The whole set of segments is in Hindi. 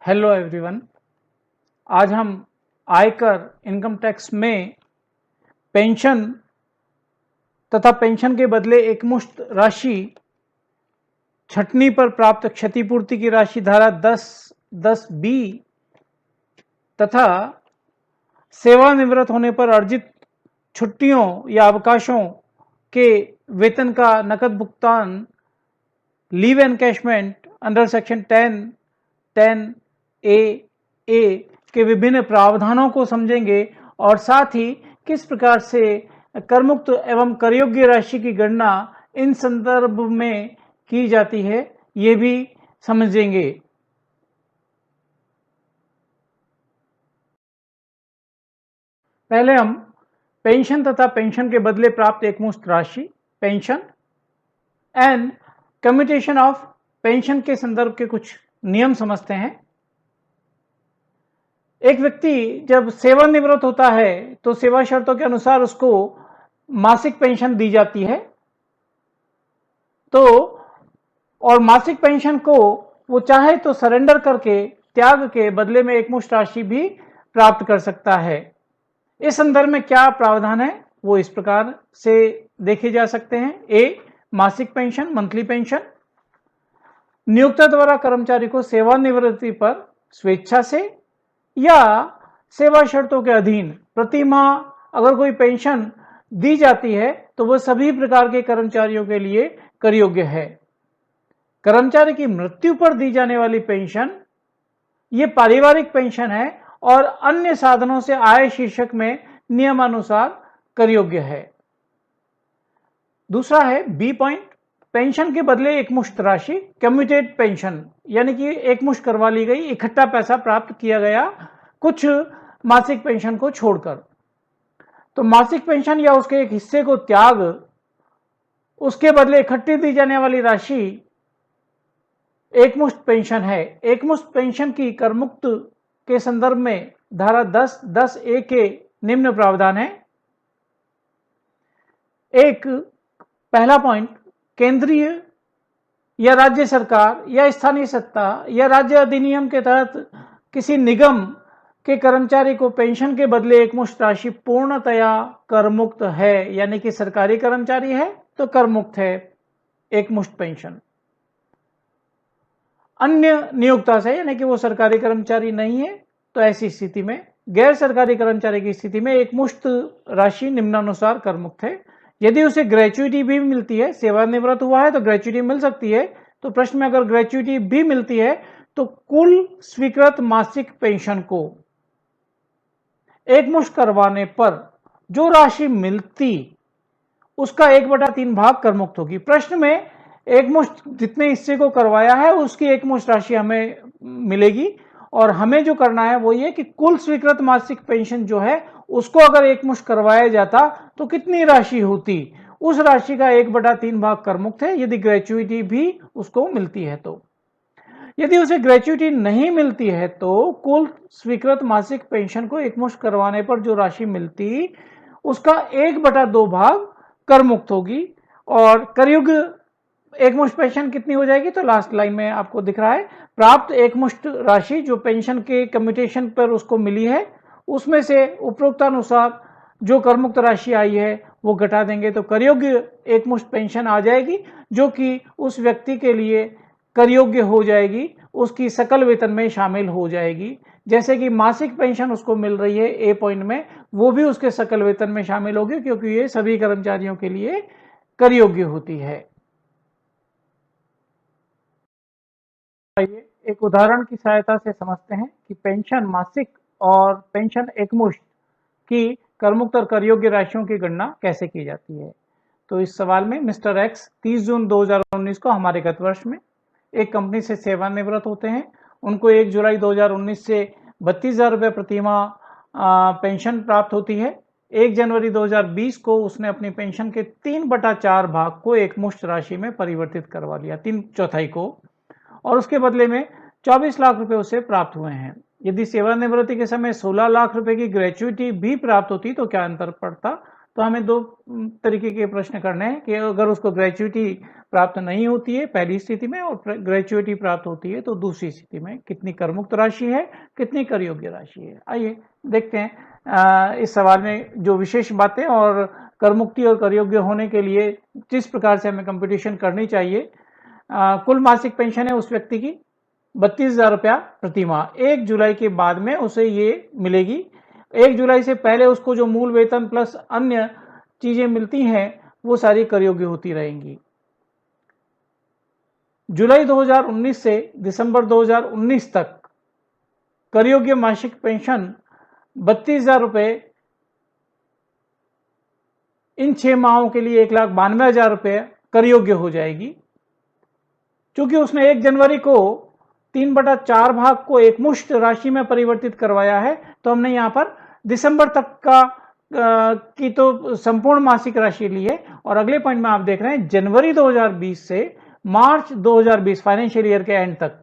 Hello everyone. आज हम आयकर इनकम टैक्स में पेंशन तथा पेंशन के बदले एकमुश्त राशि छटनी पर प्राप्त क्षतिपूर्ति की राशि धारा 10(10)(b) तथा सेवानिवृत्त होने पर अर्जित छुट्टियों या अवकाशों के वेतन का नकद भुगतान leave encashment under section 10(10)(a) के विभिन्न प्रावधानों को समझेंगे और साथ ही किस प्रकार से करमुक्त एवं करयोग्य राशि की गणना इन संदर्भ में की जाती है ये भी समझेंगे। पहले हम पेंशन तथा पेंशन के बदले प्राप्त एकमुश्त राशि pension and commutation of pension के संदर्भ के कुछ नियम समझते हैं। एक व्यक्ति जब सेवानिवृत्त होता है तो सेवा शर्तों के अनुसार उसको मासिक पेंशन दी जाती है। तो और मासिक पेंशन को वो चाहे तो सरेंडर करके त्याग के बदले में एकमुश्त राशि भी प्राप्त कर सकता है। इस संदर्भ में क्या प्रावधान है वो इस प्रकार से देखे जा सकते हैं। ए, मासिक पेंशन मंथली पेंशन। नियोक्ता द्वारा कर्मचारी को सेवानिवृत्ति पर स्वेच्छा से या सेवा शर्तों के अधीन प्रति माह अगर कोई पेंशन दी जाती है तो वह सभी प्रकार के कर्मचारियों के लिए कर योग्य है। कर्मचारी की मृत्यु पर दी जाने वाली पेंशन ये पारिवारिक पेंशन है और अन्य साधनों से आय शीर्षक में नियमानुसार कर योग्य है। दूसरा है बी पॉइंट, पेंशन के बदले एकमुश्त राशि कम्यूटेड पेंशन, यानी कि एकमुश्त करवा ली गई, इकट्ठा पैसा प्राप्त किया गया कुछ मासिक पेंशन को छोड़कर। तो मासिक पेंशन या उसके एक हिस्से को त्याग उसके बदले इकट्ठी दी जाने वाली राशि एकमुश्त पेंशन है। एकमुश्त पेंशन की करमुक्त के संदर्भ में धारा 10(10)(a) के निम्न प्रावधान है। एक पहला पॉइंट, केंद्रीय या राज्य सरकार या स्थानीय सत्ता या राज्य अधिनियम के तहत किसी निगम के कर्मचारी को पेंशन के बदले एकमुश्त राशि पूर्णतया करमुक्त है, यानी कि सरकारी कर्मचारी है तो करमुक्त है एकमुश्त पेंशन। अन्य नियोक्ता से यानी कि वो सरकारी कर्मचारी नहीं है तो ऐसी स्थिति में गैर सरकारी कर्मचारी की स्थिति में एकमुश्त राशि निम्नानुसार करमुक्त है। यदि उसे ग्रेच्युटी भी मिलती है, सेवानिवृत्त हुआ है तो ग्रेच्युटी मिल सकती है, तो प्रश्न में अगर ग्रेच्युटी भी मिलती है तो कुल स्वीकृत मासिक पेंशन को एकमुश्त करवाने पर जो राशि मिलती उसका 1/3 भाग करमुक्त होगी। प्रश्न में एकमुश्त जितने हिस्से को करवाया है उसकी एकमुश्त राशि हमें मिलेगी और हमें जो करना है वो ये कि कुल स्वीकृत मासिक पेंशन जो है उसको अगर एकमुश्त करवाया जाता तो कितनी राशि होती, उस राशि का 1/3 भाग करमुक्त है यदि ग्रेच्युटी भी उसको मिलती है। तो यदि उसे ग्रेच्युटी नहीं मिलती है तो कुल स्वीकृत मासिक पेंशन को एकमुश्त करवाने पर जो राशि मिलती उसका 1/2 भाग करमुक्त होगी। और करयोग्य एकमुश्त पेंशन कितनी हो जाएगी तो लास्ट लाइन में आपको दिख रहा है, प्राप्त एकमुश्त राशि जो पेंशन के कम्यूटेशन पर उसको मिली है उसमें से उपरोक्तानुसार जो करमुक्त राशि आई है वो घटा देंगे तो करयोग्य एकमुश्त पेंशन आ जाएगी जो कि उस व्यक्ति के लिए करयोग्य हो जाएगी, उसकी सकल वेतन में शामिल हो जाएगी। जैसे कि मासिक पेंशन उसको मिल रही है ए पॉइंट में, वो भी उसके सकल वेतन में शामिल होगी क्योंकि ये सभी कर्मचारियों के लिए कर योग्य होती है। आइए एक उदाहरण की सहायता से समझते हैं कि पेंशन मासिक और पेंशन एकमुश्त की करमुक्त और कर योग्य राशियों की गणना कैसे की जाती है। तो इस सवाल में मिस्टर एक्स 30 जून 2019 को हमारे गत वर्ष में एक कंपनी से सेवानिवृत्त होते हैं। उनको 1 जुलाई 2019 से 32,000 रुपये प्रति माह पेंशन प्राप्त होती है। 1 जनवरी 2020 को उसने अपनी पेंशन के 3/4 भाग को एकमुश्त राशि में परिवर्तित करवा लिया, 3/4 को, और उसके बदले में 24 लाख रुपए उसे प्राप्त हुए हैं। यदि सेवानिवृत्ति के समय 16 लाख रुपए की ग्रेच्युटी भी प्राप्त होती तो क्या अंतर पड़ता। तो हमें दो तरीके के प्रश्न करने हैं कि अगर उसको ग्रेच्युटी प्राप्त नहीं होती है पहली स्थिति में और ग्रेचुइटी प्राप्त होती है तो दूसरी स्थिति में कितनी कर मुक्त राशि है, कितनी कर योग्य राशि है। आइए देखते हैं इस सवाल में जो विशेष बातें और कर मुक्ति और कर योग्य होने के लिए जिस प्रकार से हमें कंपटीशन करनी चाहिए। कुल मासिक पेंशन है उस व्यक्ति की 32,000 रुपया प्रति माह। 1 जुलाई के बाद में उसे ये मिलेगी। 1 जुलाई से पहले उसको जो मूल वेतन प्लस अन्य चीजें मिलती हैं वो सारी कर योग्य होती रहेंगी। जुलाई 2019 से दिसंबर 2019 तक कर योग्य मासिक पेंशन 32,000 रुपये, इन 6 माहों के लिए 1,92,000 रुपये कर योग्य हो जाएगी। क्योंकि उसने 1 जनवरी को 3/4 भाग को एकमुश्त राशि में परिवर्तित करवाया है तो हमने यहाँ पर दिसंबर तक की तो संपूर्ण मासिक राशि ली है और अगले पॉइंट में आप देख रहे हैं जनवरी 2020 से मार्च 2020 फाइनेंशियल ईयर के एंड तक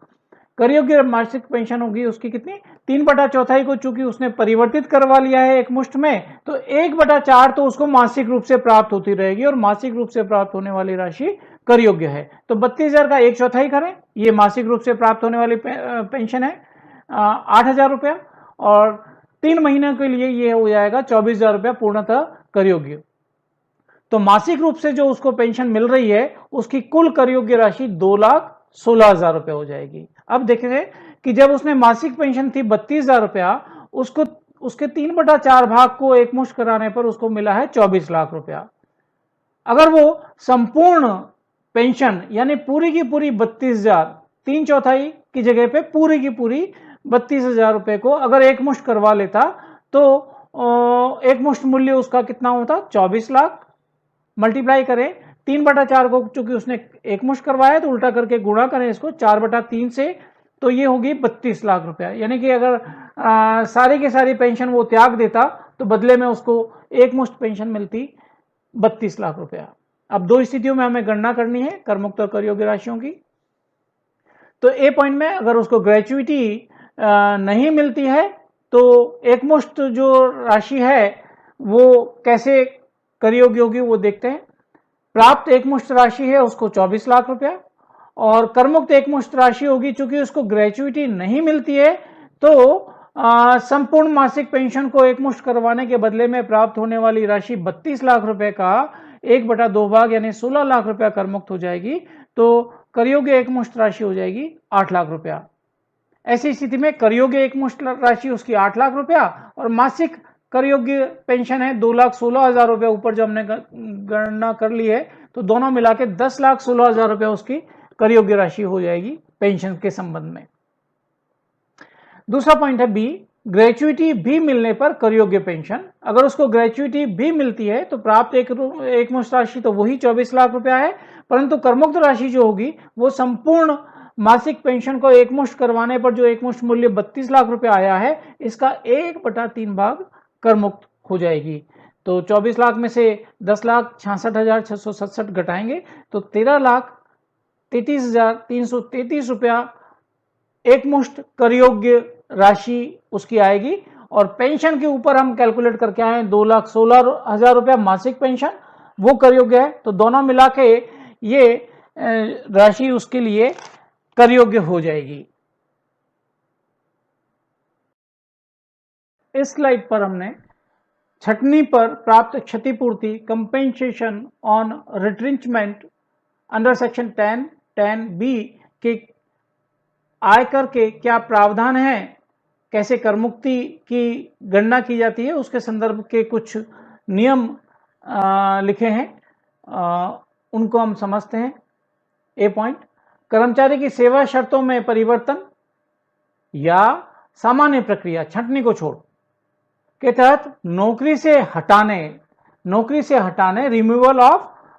कर योग्य मासिक पेंशन होगी उसकी कितनी 3/4 को चूंकि उसने परिवर्तित करवा लिया है एक मुश्त में तो 1/4 तो उसको मासिक रूप से प्राप्त होती रहेगी और मासिक रूप से प्राप्त होने वाली राशि कर योग्य है। तो 32,000 का 1/4 करें, ये मासिक रूप से प्राप्त होने वाली पेंशन है 8,000 रुपया और 3 महीने के लिए ये हो जाएगा 24,000 रुपया पूर्णतः कर योग्य। तो मासिक रूप से जो उसको पेंशन मिल रही है उसकी कुल कर योग्य राशि 2,16,000 रुपये हो जाएगी। अब देखेंगे कि जब उसने मासिक पेंशन थी 32,000 रुपया, उसको उसके 3/4 भाग को एकमुश्त कराने पर उसको मिला है 24 लाख रुपया। अगर वो संपूर्ण पेंशन यानी पूरी की पूरी 32,000 3/4 की जगह पे पूरी की पूरी 32,000 रुपए को अगर एकमुश्त करवा लेता तो एकमुश्त मूल्य उसका कितना होता 24 लाख। मल्टीप्लाई करें 3/4 को चूंकि उसने एकमुश्त करवाया तो उल्टा करके गुणा करें इसको 4/3 से तो ये होगी 32 लाख रुपया। यानी कि अगर सारी की सारी पेंशन वो त्याग देता तो बदले में उसको एकमुश्त पेंशन मिलती 32 लाख रुपया। अब दो स्थितियों में हमें गणना करनी है कर मुक्त और कर योग्य राशियों की। तो ए पॉइंट में अगर उसको ग्रेचुइटी नहीं मिलती है तो एकमुश्त जो राशि है वो कैसे कर योग्य होगी वो देखते हैं। प्राप्त एकमुश्त राशि है उसको 24 लाख रुपया और करमुक्त एकमुश्त राशि होगी चूंकि उसको ग्रेचुइटी नहीं मिलती है तो संपूर्ण मासिक पेंशन को एकमुश्त करवाने के बदले में प्राप्त होने वाली राशि 32 लाख रुपए का 1/2 भाग यानी 16 लाख रुपया करमुक्त हो जाएगी तो कर योग्य एकमुश्त राशि हो जाएगी 8 लाख रुपया। ऐसी स्थिति में कर योग्य एकमुश्त राशि उसकी 8 लाख रुपया और मासिक कर योग्य पेंशन है 2,16,000 रुपये। ऊपर जो हमने गणना कर ली है तो दोनों मिला के 10,16,000 रुपये उसकी कर योग्य राशि हो जाएगी पेंशन के संबंध में। दूसरा पॉइंट है बी, ग्रेचुइटी भी मिलने पर कर योग्य पेंशन। अगर उसको ग्रेचुइटी भी मिलती है तो प्राप्त एकमुश्त राशि तो वही 24 लाख रुपया है परंतु करमुक्त राशि जो होगी वो संपूर्ण मासिक पेंशन को एकमुश्त करवाने पर जो एकमुश्त मूल्य 32 लाख रुपया आया है इसका 1/3 भाग कर मुक्त हो जाएगी। तो 24 लाख में से 10,66,667 घटाएंगे तो 13,33,333 रुपया एकमुश्त कर योग्य राशि उसकी आएगी और पेंशन के ऊपर हम कैलकुलेट करके आए 2,16,000 रुपया मासिक पेंशन वो कर योग्य है तो दोनों मिला के ये राशि उसके लिए कर योग्य हो जाएगी। इस स्लाइड पर हमने छटनी पर प्राप्त क्षतिपूर्ति compensation on retrenchment under section 10(10)(b) के आयकर के क्या प्रावधान है, कैसे कर मुक्ति की गणना की जाती है उसके संदर्भ के कुछ नियम लिखे हैं, उनको हम समझते हैं। ए पॉइंट, कर्मचारी की सेवा शर्तों में परिवर्तन या सामान्य प्रक्रिया छंटनी को छोड़ के तहत नौकरी से हटाने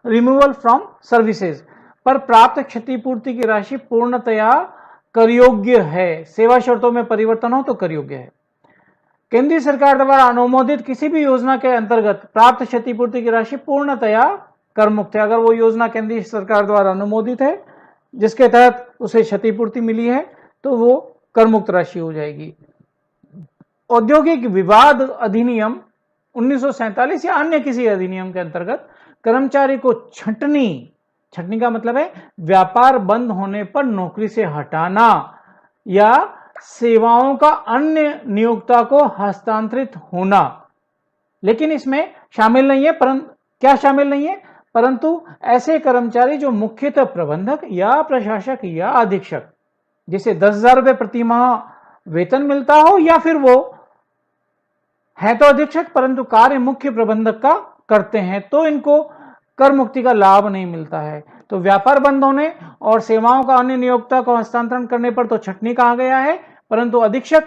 रिमूवल फ्रॉम सर्विसेज पर प्राप्त क्षतिपूर्ति की राशि पूर्णतया कर योग्य है। सेवा शर्तों में परिवर्तन हो तो कर योग्य है। केंद्रीय सरकार द्वारा अनुमोदित किसी भी योजना के अंतर्गत प्राप्त क्षतिपूर्ति की राशि पूर्णतया कर मुक्त है। अगर वो योजना केंद्रीय सरकार द्वारा अनुमोदित है जिसके तहत उसे क्षतिपूर्ति मिली है तो वो कर मुक्त राशि हो जाएगी। औद्योगिक विवाद अधिनियम 1947 या अन्य किसी अधिनियम के अंतर्गत कर्मचारी को छंटनी छटनी का मतलब है व्यापार बंद होने पर नौकरी से हटाना या सेवाओं का अन्य नियोक्ता को हस्तांतरित होना। लेकिन इसमें शामिल नहीं है, परंतु क्या शामिल नहीं है, परंतु ऐसे कर्मचारी जो मुख्यतः प्रबंधक या प्रशासक या अधीक्षक, जिसे 10,000 रुपये प्रति माह वेतन मिलता हो, या फिर वो है तो अधीक्षक परंतु कार्य मुख्य प्रबंधक का करते हैं, तो इनको कर मुक्ति का लाभ नहीं मिलता है। तो व्यापार बंद होने और सेवाओं का अन्य नियोक्ता को हस्तांतरण करने पर तो छटनी कहा गया है, परंतु अधीक्षक,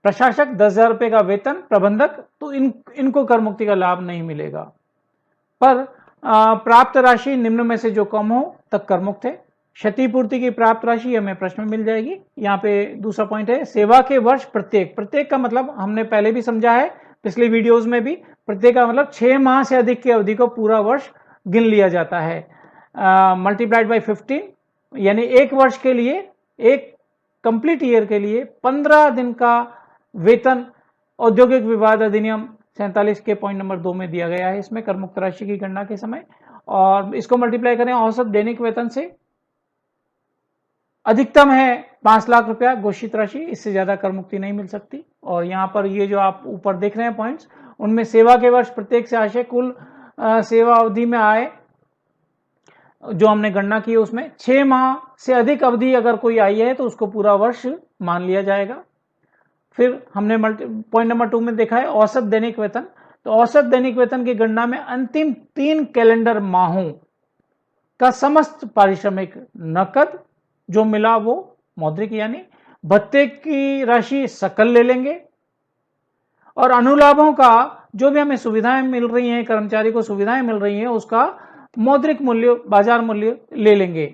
प्रशासक, 10,000 रुपये का वेतन, प्रबंधक, तो इनको कर मुक्ति का लाभ नहीं मिलेगा। पर प्राप्त राशि निम्न में से जो कम हो तक कर मुक्त है। क्षतिपूर्ति की प्राप्त राशि हमें प्रश्न में मिल जाएगी। यहाँ पे दूसरा पॉइंट है सेवा के वर्ष प्रत्येक का मतलब हमने पहले भी समझा है पिछली वीडियोस में भी। प्रत्येक का मतलब 6 माह से अधिक की अवधि को पूरा वर्ष गिन लिया जाता है। मल्टीप्लाइड बाय 15 यानी एक वर्ष के लिए, एक कंप्लीट ईयर के लिए 15 दिन का वेतन औद्योगिक विवाद अधिनियम 47 के पॉइंट नंबर 2 में दिया गया है इसमें कर मुक्त राशि की गणना के समय। और इसको मल्टीप्लाई करें औसत दैनिक वेतन से। अधिकतम है 5 लाख रुपया घोषित राशि, इससे ज्यादा कर मुक्ति नहीं मिल सकती। और यहाँ पर ये जो आप ऊपर देख रहे हैं पॉइंट्स, उनमें सेवा के वर्ष प्रत्येक से आशय कुल सेवा अवधि में आए जो हमने गणना की उसमें 6 माह से अधिक अवधि अगर कोई आई है तो उसको पूरा वर्ष मान लिया जाएगा। फिर हमने पॉइंट नंबर 2 में देखा है औसत दैनिक वेतन। तो औसत दैनिक वेतन की गणना में अंतिम 3 कैलेंडर माहों का समस्त पारिश्रमिक नकद जो मिला वो मौद्रिक यानी भत्ते की राशि सकल ले लेंगे, और अनुलाभों का जो भी हमें सुविधाएं मिल रही हैं, कर्मचारी को सुविधाएं मिल रही हैं, उसका मौद्रिक मूल्य, बाजार मूल्य ले लेंगे।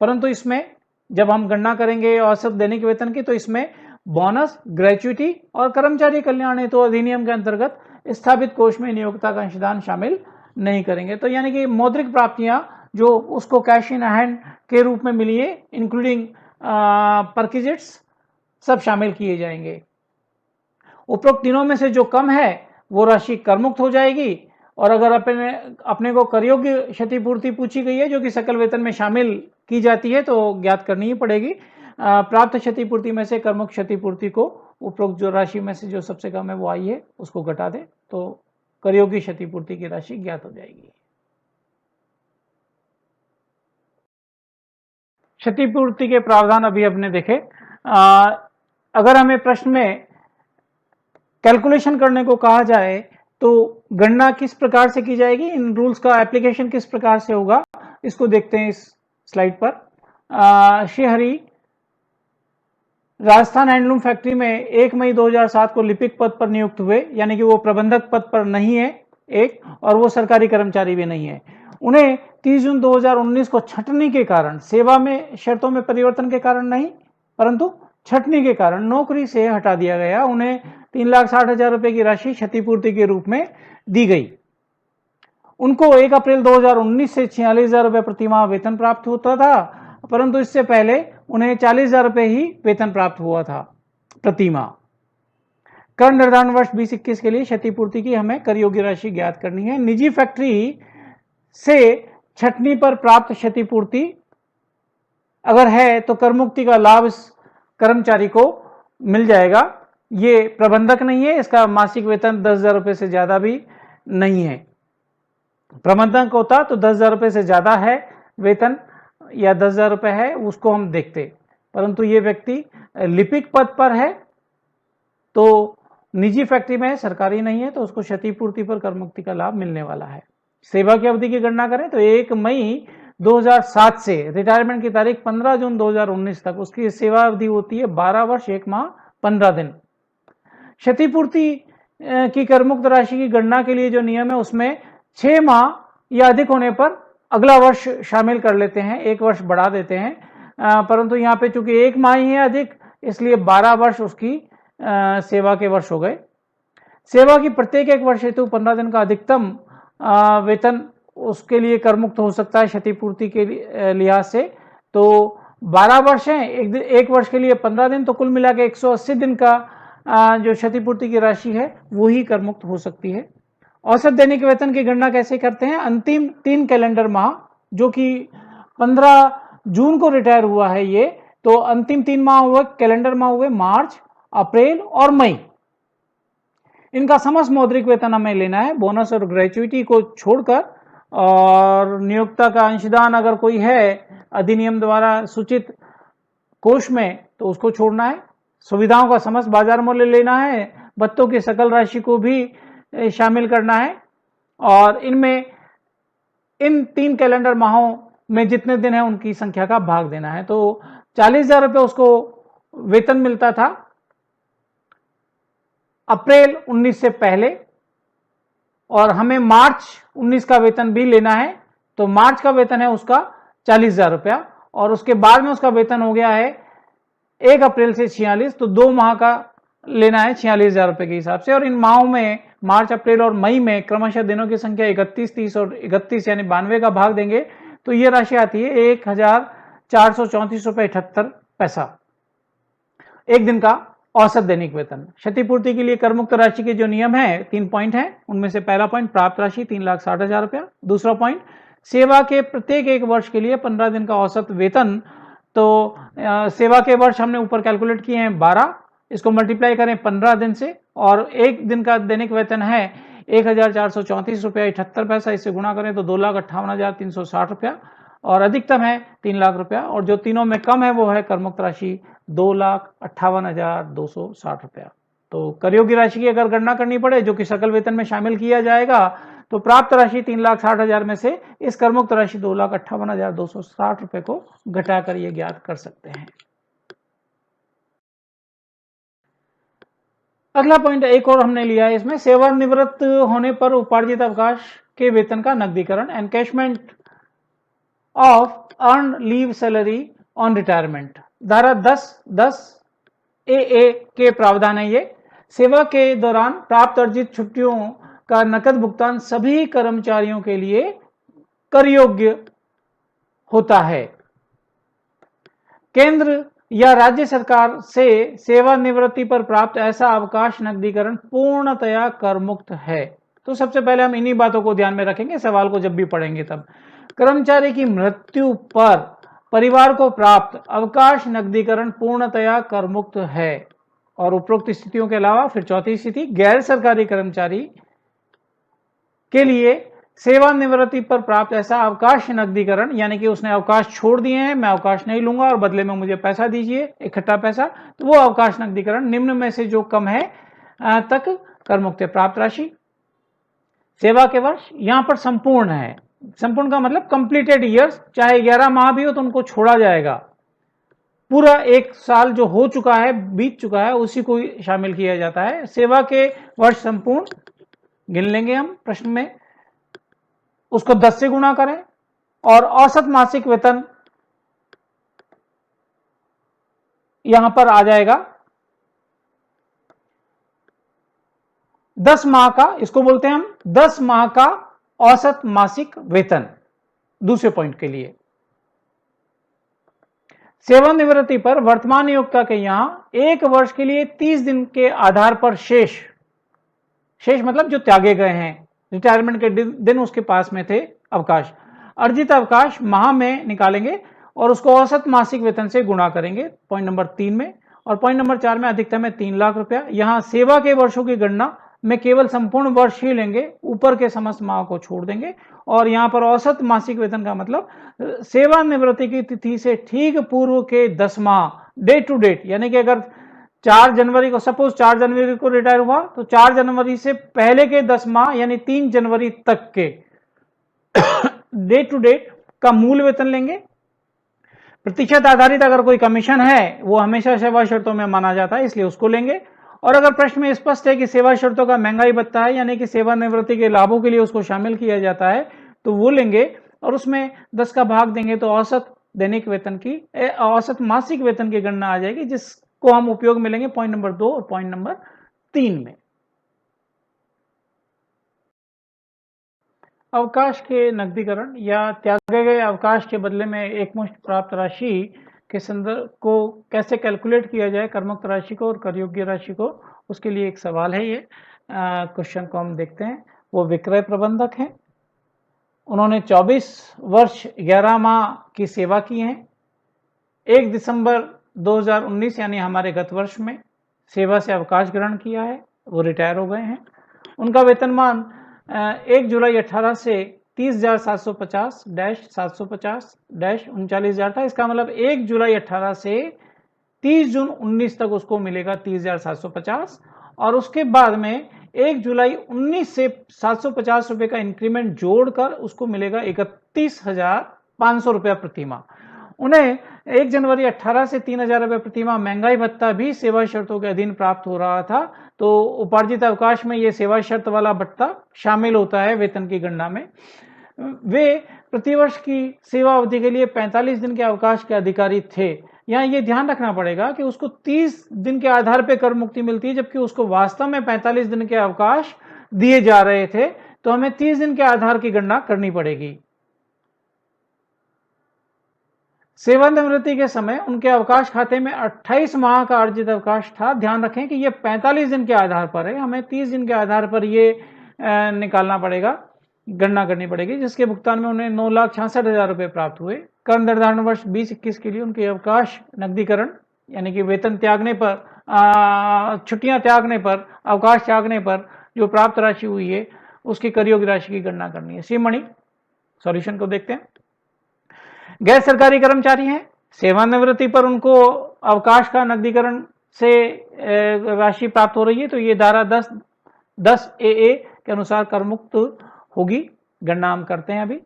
परंतु इसमें जब हम गणना करेंगे औसत दैनिक वेतन की, तो इसमें बोनस, ग्रेच्युटी और कर्मचारी कल्याण हेतु अधिनियम के अंतर्गत स्थापित कोष में नियोक्ता का अंशदान शामिल नहीं करेंगे। तो यानी कि मौद्रिक प्राप्तियां जो उसको कैश इन हैंड के रूप में मिली है, इंक्लूडिंग परक्विजिट्स, सब शामिल किए जाएंगे। उपरोक्त तीनों में से जो कम है वो राशि करमुक्त हो जाएगी। और अगर अपने को करयोग्य क्षतिपूर्ति पूछी गई है जो कि सकल वेतन में शामिल की जाती है तो ज्ञात करनी ही पड़ेगी। प्राप्त क्षतिपूर्ति में से करमुक्त क्षतिपूर्ति को उपरोक्त जो राशि में से जो सबसे कम है वो आई है उसको घटा दें तो करयोग्य क्षतिपूर्ति की राशि ज्ञात हो जाएगी। क्षतिपूर्ति के प्रावधान अभी हमने देखे। अगर हमें प्रश्न में कैलकुलेशन करने को कहा जाए तो गणना किस प्रकार से की जाएगी, इन रूल्स का एप्लीकेशन किस प्रकार से होगा, इसको देखते हैं इस स्लाइड पर। श्री हरि राजस्थान हैंडलूम फैक्ट्री में 1 मई 2007 को लिपिक पद पर नियुक्त हुए, यानी कि वो प्रबंधक पद पर नहीं है एक, और वो सरकारी कर्मचारी भी नहीं है। उन्हें 30 जून 2019 को छंटनी के कारण, सेवा में शर्तों में परिवर्तन के कारण नहीं परंतु छंटनी के कारण नौकरी से हटा दिया गया। उन्हें 3,60,000 रुपए की राशि क्षतिपूर्ति के रूप में दी गई। उनको 1 अप्रैल 2019 से 46,000 रुपए प्रति माह वेतन प्राप्त होता था, परंतु इससे पहले उन्हें 40,000 रुपए ही वेतन प्राप्त हुआ था प्रति माह। कर निर्धारण वर्ष 2021 के लिए क्षतिपूर्ति की हमें कर योग्य राशि ज्ञात करनी है। निजी फैक्ट्री से छंटनी पर प्राप्त क्षतिपूर्ति अगर है तो कर मुक्ति का लाभ इस कर्मचारी को मिल जाएगा। ये प्रबंधक नहीं है, इसका मासिक वेतन 10,000 रुपए से ज्यादा भी नहीं है। प्रबंधक होता तो 10,000 रुपए से ज्यादा है वेतन या 10,000 रुपए है उसको हम देखते, परंतु ये व्यक्ति लिपिक पद पर है तो निजी फैक्ट्री में है, सरकारी नहीं है, तो उसको क्षतिपूर्ति पर कर मुक्ति का लाभ मिलने वाला है। सेवा की अवधि की गणना करें तो 1 मई 2007 से रिटायरमेंट की तारीख 15 जून 2019 तक उसकी सेवा अवधि होती है 12 वर्ष 1 माह 15 दिन। क्षतिपूर्ति की करमुक्त राशि की गणना के लिए जो नियम है उसमें 6 माह या अधिक होने पर अगला वर्ष शामिल कर लेते हैं, 1 वर्ष बढ़ा देते हैं, परंतु यहाँ पे चूंकि 1 माह ही है अधिक इसलिए 12 वर्ष उसकी सेवा के वर्ष हो गए। सेवा की प्रत्येक 1 वर्ष हेतु 15 दिन का अधिकतम वेतन उसके लिए करमुक्त हो सकता है क्षतिपूर्ति के लिहाज से। तो 12 वर्ष हैं, 1 वर्ष के लिए 15 दिन, तो कुल मिला के 180 दिन का जो क्षतिपूर्ति की राशि है वो ही करमुक्त हो सकती है। औसत दैनिक वेतन की गणना कैसे करते हैं, अंतिम 3 कैलेंडर माह जो कि 15 जून को रिटायर हुआ है ये, तो अंतिम 3 माह हुए, कैलेंडर माह हुए मार्च, अप्रैल और मई। इनका समस्त मौद्रिक वेतन हमें लेना है, बोनस और ग्रेचुइटी को छोड़कर, और नियोक्ता का अंशदान अगर कोई है अधिनियम द्वारा सूचित कोष में तो उसको छोड़ना है। सुविधाओं का समस्त बाजार मूल्य लेना है, भत्तों की सकल राशि को भी शामिल करना है, और इनमें इन 3 कैलेंडर माहों में जितने दिन है उनकी संख्या का भाग देना है। तो 40,000 रुपये उसको वेतन मिलता था अप्रैल 19 से पहले, और हमें मार्च 19 का वेतन भी लेना है, तो मार्च का वेतन है उसका 40,000 रुपया, और उसके बाद में उसका वेतन हो गया है 1 अप्रैल से 46, तो 2 माह का लेना है 46,000 रुपये के हिसाब से। और इन माहों में मार्च, अप्रैल और मई में क्रमशः दिनों की संख्या 31, 30 और 31 यानी 92 का भाग देंगे तो ये राशि आती है 1,434 रुपये 78 पैसा, एक दिन का औसत दैनिक वेतन। क्षतिपूर्ति के लिए कर मुक्त राशि के जो नियम है 3 पॉइंट हैं, उनमें से पहला पॉइंट प्राप्त राशि 3,60,000 रुपया, दूसरा पॉइंट सेवा के प्रत्येक 1 वर्ष के लिए 15 दिन का औसत वेतन। तो सेवा के वर्ष हमने ऊपर कैलकुलेट किए हैं 12, इसको मल्टीप्लाई करें 15 दिन से, और एक दिन का दैनिक वेतन है 1,434 रुपया 78 पैसा, इससे गुणा करें तो 2,58,360 रुपया, और अधिकतम है 3 लाख रुपया, और जो तीनों में कम है वो है करमुक्त राशि 2,58,260 रुपया। तो कर योग्य राशि की अगर गणना करनी पड़े जो कि सकल वेतन में शामिल किया जाएगा, तो प्राप्त राशि 3,60,000 में से इस करमुक्त राशि 2,58,260 रुपए को घटाकर ये ज्ञात कर सकते हैं। अगला पॉइंट एक और हमने लिया है इसमें, सेवानिवृत्त होने पर उपार्जित अवकाश के वेतन का नकदीकरण, encashment of earn leave salary on retirement. धारा 10 ए के प्रावधान है ये। सेवा के दौरान प्राप्त अर्जित छुट्टियों का नकद भुगतान सभी कर्मचारियों के लिए कर योग्य होता है। केंद्र या राज्य सरकार से सेवानिवृत्ति पर प्राप्त ऐसा अवकाश नकदीकरण पूर्णतया कर मुक्त है। तो सबसे पहले हम इन्हीं बातों को ध्यान में रखेंगे सवाल को जब भी पढ़ेंगे तब। कर्मचारी की मृत्यु पर परिवार को प्राप्त अवकाश नकदीकरण पूर्णतया कर मुक्त है। और उपरोक्त स्थितियों के अलावा फिर चौथी स्थिति, गैर सरकारी कर्मचारी के लिए सेवानिवृत्ति पर प्राप्त ऐसा अवकाश नकदीकरण, यानी कि उसने अवकाश छोड़ दिए हैं, मैं अवकाश नहीं लूंगा और बदले में मुझे पैसा दीजिए, इकट्ठा पैसा, तो वो अवकाश नकदीकरण निम्न में से जो कम है तक कर मुक्त है। प्राप्त राशि, सेवा के वर्ष यहां पर संपूर्ण है, संपूर्ण का मतलब कंप्लीटेड ईयर्स, चाहे 11 माह भी हो तो उनको छोड़ा जाएगा, पूरा 1 साल जो हो चुका है, बीत चुका है, उसी को शामिल किया जाता है। सेवा के वर्ष संपूर्ण गिन लेंगे हम प्रश्न में, उसको 10 से गुणा करें, और औसत मासिक वेतन यहां पर आ जाएगा 10 माह का, इसको बोलते हैं हम 10 माह का औसत मासिक वेतन। दूसरे पॉइंट के लिए, सेवानिवृत्ति पर वर्तमान नियोक्ता के यहां 1 वर्ष के लिए 30 दिन के आधार पर शेष मतलब जो त्यागे गए हैं, रिटायरमेंट के दिन उसके पास में थे अवकाश, अर्जित अवकाश माह में निकालेंगे और उसको औसत मासिक वेतन से गुणा करेंगे पॉइंट नंबर 3 में। और पॉइंट नंबर 4 में अधिकतम है 3 लाख रुपया। यहां सेवा के वर्षों की गणना में केवल संपूर्ण वर्ष ही लेंगे, ऊपर के समस्त माह को छोड़ देंगे। और यहां पर औसत मासिक वेतन का मतलब सेवानिवृत्ति की तिथि से ठीक पूर्व के 10 माह, डेट टू डेट, यानी कि अगर 4 जनवरी को, सपोज 4 जनवरी को रिटायर हुआ तो 4 जनवरी से पहले के 10 माह यानी 3 जनवरी तक के डेट टू डेट का मूल वेतन लेंगे। प्रतिशत आधारित अगर कोई कमीशन है वो हमेशा सेवा शर्तों में माना जाता है, इसलिए उसको लेंगे। और अगर प्रश्न में स्पष्ट है कि सेवा शर्तों का महंगाई भत्ता है, यानी कि सेवानिवृत्ति के लाभों के लिए उसको शामिल किया जाता है, तो वो लेंगे और उसमें 10 का भाग देंगे तो औसत दैनिक वेतन की, औसत मासिक वेतन की गणना आ जाएगी, जिसको हम उपयोग में लेंगे पॉइंट नंबर 2 और पॉइंट नंबर 3 में। अवकाश के नकदीकरण या त्यागे गए अवकाश के बदले में एकमुश्त प्राप्त राशि के संदर्भ को कैसे कैलकुलेट किया जाए, करमुक्त राशि को और कर योग्य राशि को, उसके लिए एक सवाल है। ये क्वेश्चन को हम देखते हैं। वो विक्रय प्रबंधक हैं उन्होंने 24 वर्ष 11 माह की सेवा की है। 1 दिसंबर 2019 यानी हमारे गत वर्ष में सेवा से अवकाश ग्रहण किया है, वो रिटायर हो गए हैं। उनका वेतनमान 1 जुलाई 18 से 30,750-750-39,000 था। इसका मतलब 1 जुलाई 18 से 30 जून 19 तक उसको मिलेगा 30,750, और उसके बाद में 1 जुलाई 19 से 750 रुपये का इंक्रीमेंट जोड़कर उसको मिलेगा 31,500 रुपया प्रति माह। उन्हें 1 जनवरी 18 से 3,000 रुपये प्रति माह महंगाई भत्ता भी सेवा शर्तों के अधीन प्राप्त हो रहा था। तो उपार्जित अवकाश में ये सेवा शर्त वाला भत्ता शामिल होता है वेतन की गणना में। वे प्रतिवर्ष की सेवा अवधि के लिए 45 दिन के अवकाश के अधिकारी थे। यहाँ ये ध्यान रखना पड़ेगा कि उसको 30 दिन के आधार पर कर मुक्ति मिलती है, जबकि उसको वास्तव में 45 दिन के अवकाश दिए जा रहे थे, तो हमें 30 दिन के आधार की गणना करनी पड़ेगी। सेवानिवृत्ति के समय उनके अवकाश खाते में 28 माह का अर्जित अवकाश था। ध्यान रखें कि ये 45 दिन के आधार पर है, हमें 30 दिन के आधार पर ये निकालना पड़ेगा, गणना करनी पड़ेगी, जिसके भुगतान में उन्हें 9,66,000 रुपये प्राप्त हुए। कर निर्धारण वर्ष 2021 के लिए उनके अवकाश नकदीकरण यानी कि वेतन त्यागने पर, छुट्टियां त्यागने पर, अवकाश त्यागने पर जो प्राप्त राशि हुई है उसकी कर योग्य राशि की गणना करनी है। श्रीमणि सॉल्यूशन को देखते हैं। गैर सरकारी कर्मचारी हैं, सेवानिवृत्ति पर उनको अवकाश का नकदीकरण से राशि प्राप्त हो रही है, तो ये धारा 10 AA के अनुसार कर मुक्त होगी। गणना हम करते हैं अभी।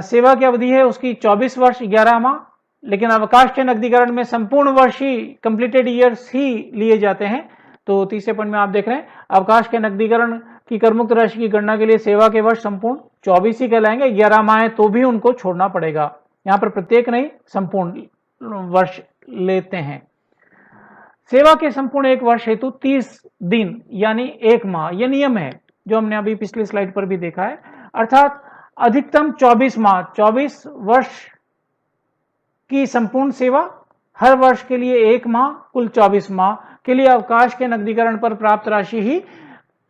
सेवा की अवधि है उसकी 24 वर्ष 11 माह, लेकिन अवकाश के नकदीकरण में संपूर्ण वर्ष ही, कंप्लीटेड ईयर्स ही लिए जाते हैं। तो तीसरे पॉइंट में आप देख रहे हैं अवकाश के नकदीकरण की कर मुक्त राशि की गणना के लिए सेवा के वर्ष संपूर्ण 24 ही कहलाएंगे। 11 माह है तो भी उनको छोड़ना पड़ेगा, यहाँ पर प्रत्येक नहीं संपूर्ण वर्ष लेते हैं। सेवा के संपूर्ण एक वर्ष हेतु 30 दिन यानी 1 माह, यह नियम है जो हमने अभी पिछली स्लाइड पर भी देखा है। अर्थात अधिकतम 24 माह, 24 वर्ष की संपूर्ण सेवा, हर वर्ष के लिए 1 माह, कुल 24 माह के लिए अवकाश के नकदीकरण पर प्राप्त राशि ही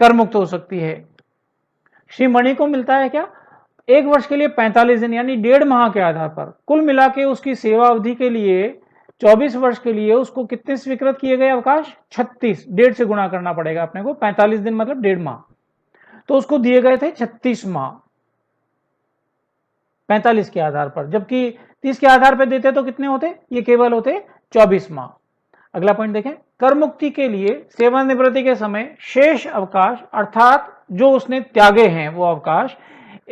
कर मुक्त हो सकती है। श्री मणि को मिलता है क्या? 1 वर्ष के लिए 45 दिन यानी 1.5 माह के आधार पर, कुल मिला के उसकी सेवा अवधि के लिए 24 वर्ष के लिए उसको कितने स्वीकृत किए गए अवकाश? 36, 1.5 से गुणा करना पड़ेगा अपने को, 45 दिन मतलब 1.5 माह, तो उसको दिए गए थे 36 माह 45 के आधार पर, जबकि 30 के आधार पर देते तो कितने होते? ये केवल होते 24 माह। अगला पॉइंट देखें, कर मुक्ति के लिए सेवानिवृत्ति के समय शेष अवकाश अर्थात जो उसने त्यागे हैं वो अवकाश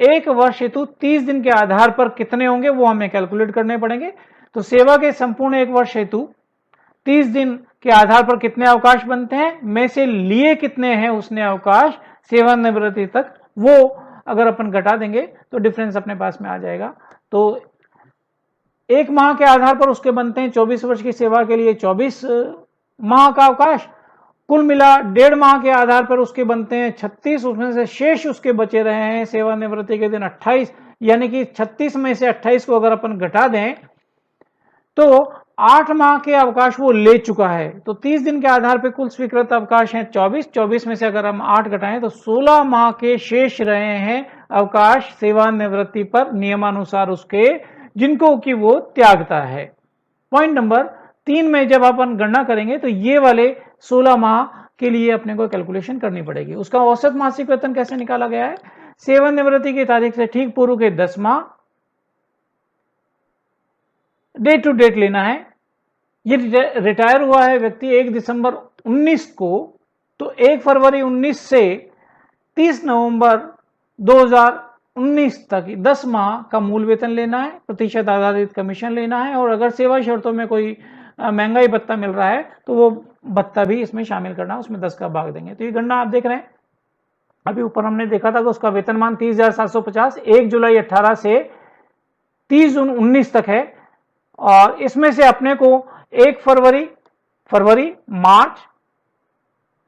1 वर्ष हेतु 30 दिन के आधार पर कितने होंगे वो हमें कैलकुलेट करने पड़ेंगे। तो सेवा के संपूर्ण 1 वर्ष हेतु 30 दिन के आधार पर कितने अवकाश बनते हैं, में से लिए कितने हैं उसने अवकाश सेवानिवृत्ति तक, वो अगर अपन घटा देंगे तो डिफरेंस अपने पास में आ जाएगा। तो 1 माह के आधार पर उसके बनते हैं 24 वर्ष की सेवा के लिए 24 माह का अवकाश, कुल मिला 1.5 माह के आधार पर उसके बनते हैं 36, उसमें से शेष उसके बचे रहे हैं सेवानिवृत्ति के दिन 28, यानी कि 36 में से 28 को अगर अपन घटा दें तो 8 माह के अवकाश वो ले चुका है। तो 30 दिन के आधार पर कुल स्वीकृत अवकाश हैं 24, 24 में से अगर हम 8 घटाएं तो 16 माह के शेष रहे हैं अवकाश सेवानिवृत्ति पर नियमानुसार उसके, जिनको कि वो त्यागता है। पॉइंट नंबर 3 में जब अपन गणना करेंगे तो ये वाले 16 माह के लिए अपने को कैलकुलेशन करनी पड़ेगी। उसका औसत मासिक वेतन कैसे निकाला गया है? सेवानिवृत्ति की तारीख से ठीक पूर्व के 10 माह डेट टू डेट लेना है। ये रिटायर हुआ है व्यक्ति 1 दिसंबर 19 को, तो 1 फरवरी 19 से 30 नवंबर 2019 तक 10 माह का मूल वेतन लेना है, प्रतिशत आधारित कमीशन लेना है, और अगर सेवा शर्तों में कोई महंगाई भत्ता मिल रहा है तो वो भत्ता भी इसमें शामिल करना, उसमें 10 का भाग देंगे। तो ये गणना आप देख रहे हैं, अभी ऊपर हमने देखा था कि उसका वेतनमान 30,750 1 जुलाई 18 से 30 जून 19 तक है, और इसमें से अपने को 1 फरवरी, मार्च,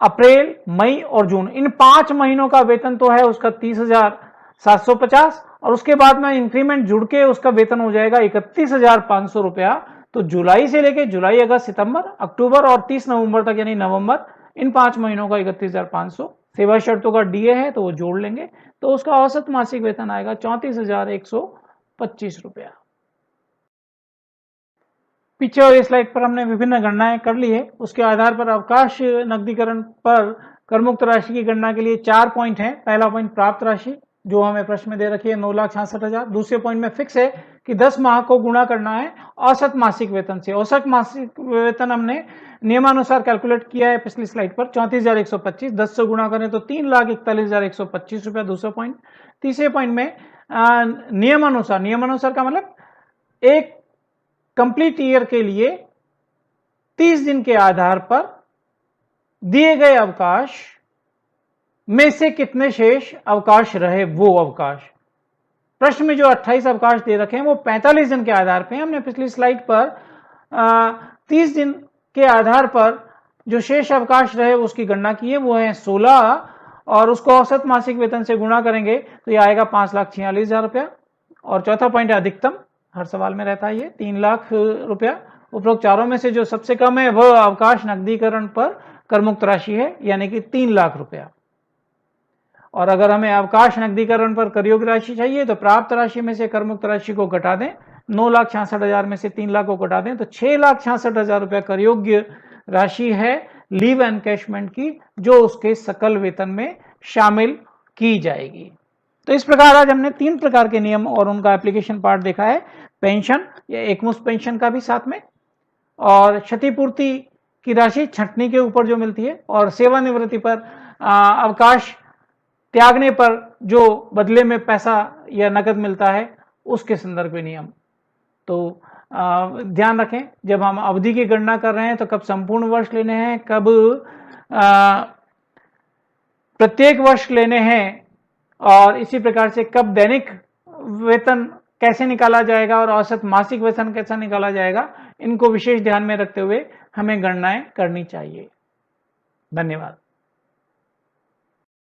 अप्रैल, मई और जून, इन 5 महीनों का वेतन तो है उसका 30,750, और उसके बाद में इंक्रीमेंट जुड़ के उसका वेतन हो जाएगा 31,500 रुपया। तो जुलाई से लेके जुलाई, अगस्त, सितंबर, अक्टूबर और 30 नवंबर तक यानी नवंबर, इन 5 महीनों का 31,500। सेवा शर्तों का डीए है तो वो जोड़ लेंगे, तो तो उसका औसत मासिक वेतन आएगा 34,125 रुपया। पीछे वाली स्लाइड पर हमने विभिन्न गणनाएं कर ली है। उसके आधार पर अवकाश नकदीकरण पर करमुक्त राशि की गणना के लिए 4 पॉइंट हैं। पहला पॉइंट प्राप्त राशि जो हमें प्रश्न में दे रखी है 9,66,000। दूसरे पॉइंट में फिक्स है कि 10 माह को गुणा करना है औसत मासिक वेतन से। औसत मासिक वेतन हमने नियमानुसार कैलकुलेट किया है पिछली स्लाइड पर 34,125। 10 से गुणा करें तो 3,41,125 रुपया दूसरा पॉइंट। तीसरे पॉइंट में नियमानुसार का मतलब एक कंप्लीट ईयर के लिए 30 दिन के आधार पर दिए गए अवकाश में से कितने शेष अवकाश रहे वो अवकाश। प्रश्न में जो 28 अवकाश दे रखे हैं वो 45 दिन के आधार पे। हमने पिछली स्लाइड पर 30 दिन के आधार पर जो शेष अवकाश रहे उसकी गणना की है, वो है 16 और उसको औसत मासिक वेतन से गुणा करेंगे तो ये आएगा 5,46,000 रुपया। और चौथा पॉइंट है अधिकतम, हर सवाल में रहता है ये 3 लाख रुपया। उपरोक्त चारों में से जो सबसे कम है वह अवकाश नकदीकरण पर करमुक्त राशि है, यानी कि 3 लाख रुपया। और अगर हमें अवकाश नकदीकरण पर करयोग्य राशि चाहिए तो प्राप्त राशि में से करमुक्त राशि को घटा दें, 9,66,000 में से 3 लाख को घटा दें तो 6,66,000 रुपया करयोग्य राशि है लीव एनकैशमेंट की, जो उसके सकल वेतन में शामिल की जाएगी। तो इस प्रकार आज हमने 3 प्रकार के नियम और उनका एप्लीकेशन पार्ट देखा है। पेंशन या एकमुश्त पेंशन का भी साथ में, और क्षतिपूर्ति की राशि छंटनी के ऊपर जो मिलती है, और सेवानिवृत्ति पर अवकाश त्यागने पर जो बदले में पैसा या नकद मिलता है उसके संदर्भ में नियम। तो ध्यान रखें जब हम अवधि की गणना कर रहे हैं तो कब संपूर्ण वर्ष लेने हैं, कब प्रत्येक वर्ष लेने हैं, और इसी प्रकार से कब दैनिक वेतन कैसे निकाला जाएगा और औसत मासिक वेतन कैसा निकाला जाएगा, इनको विशेष ध्यान में रखते हुए हमें गणनाएं करनी चाहिए। धन्यवाद।